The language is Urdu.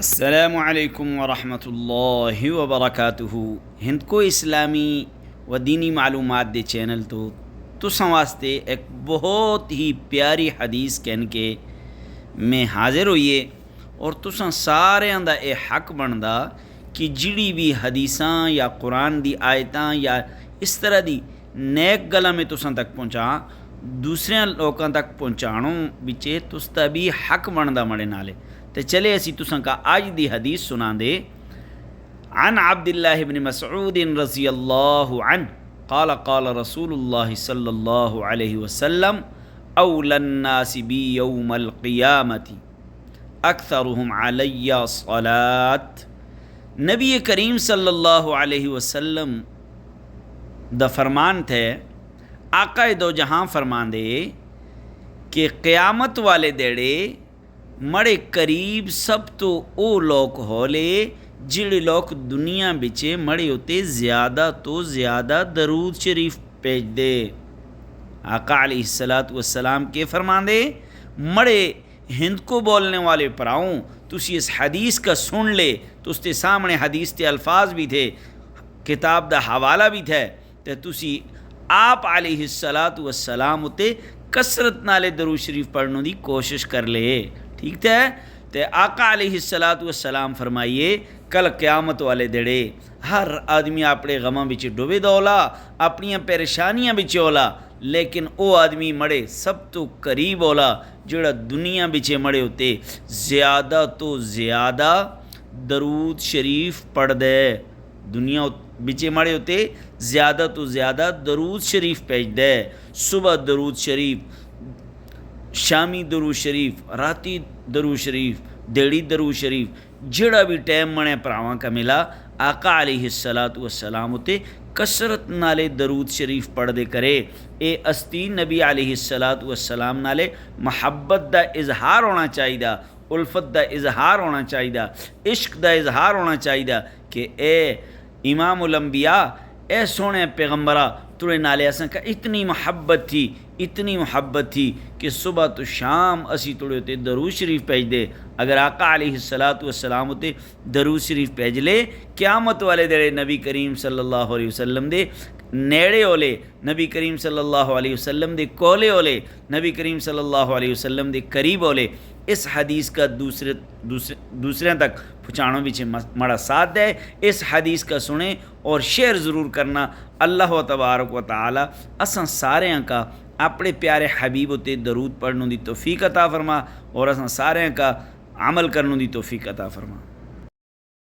السلام علیکم ورحمۃ اللہ وبرکاتہ۔ ہند کو اسلامی و دینی معلومات دے چینل تو تساں واسطے ایک بہت ہی پیاری حدیث کہن کے میں حاضر ہوئیے اور تساں سارے دا اے حق بندا کہ جڑی بھی حدیثاں یا قرآن دی آیتاں یا اس طرح دی نیک گلاں میں تساں تک پہنچا دوسرے لوکاں تک پہنچانوں بچے تستا بھی حق بندا مڑے نالے۔ تو چلے اسی تساں کا آج دی حدیث سنا دے۔ عن عبداللہ بن مسعود رضی اللہ عنہ قال قال رسول اللہ صلی اللہ علیہ وسلم اولی الناس بی یوم القیامت اکثرهم علی صلاة۔ نبی کریم صلی اللہ علیہ وسلم دا فرمان تھے، آقا دو جہاں فرمان دے کہ قیامت والے دیڑے مڑے قریب سب تو او لوگ ہولے جڑے لوگ دنیا بچے مڑے ہوتے زیادہ تو زیادہ درود شریف پیج دے۔ آقا علیہ السلام کے فرمان دے مڑے ہند کو بولنے والے پراؤں تسی اس حدیث کا سن لے تو اس کے سامنے حدیث کے الفاظ بھی تھے، کتاب دا حوالہ بھی تھے، تو تسی آپ علیہ السلام تے کثرت نالے درود شریف پڑھنے دی کوشش کر لے، ٹھیک ہے۔ تو آقا علیہ السلام فرمائیے کل قیامت والے دڑے ہر آدمی اپنے غماں بچ ڈوبے دولا، اپنی پریشانیاں بچ اولا، لیکن او آدمی مڑے سب تو قریب اولا جڑا دنیا بچے مڑے ہوتے زیادہ تو زیادہ درود شریف پڑھ دے، دنیا بچے مڑے ہوتے زیادہ تو زیادہ درود شریف پیج دے، صبح درود شریف، شامی درود شریف، راتی درود شریف، دیڑی درود شریف، جڑا بھی ٹائم منے پراواں کا ملا آقا علیہ السلام تے کثرت نالے درود شریف پڑھ دے کرے۔ اے استی نبی علیہ السلام نالے محبت دا اظہار ہونا چاہیے، الفت دا اظہار ہونا چاہیے، عشق دا اظہار ہونا چاہیے کہ اے امام الانبیاء، اے سونے پیغمبرہ ترے نالے اساں کا اتنی محبت تھی کہ صبح تو شام اسی توڑے ہوتے درود شریف پیج دے۔ اگر آقا علیہ السلام ہوتے درود شریف پیج لے، قیامت والے دے نبی کریم صلی اللہ علیہ وسلم دے نیڑے اولے، نبی کریم صلی اللہ علیہ وسلم دے کولے اولے، نبی کریم صلی اللہ علیہ وسلم دے قریب اولے۔ اس حدیث کا دوسرے تک پہنچانوں بھی مڑا ساتھ دے، اس حدیث کا سنیں اور شیئر ضرور کرنا۔ اللہ تبارک و تعالی اساں سارے کا اپنے پیارے حبیب تے درود پڑھنے دی توفیق عطا فرما اور اساں سارے کا عمل کرنے دی توفیق عطا فرما۔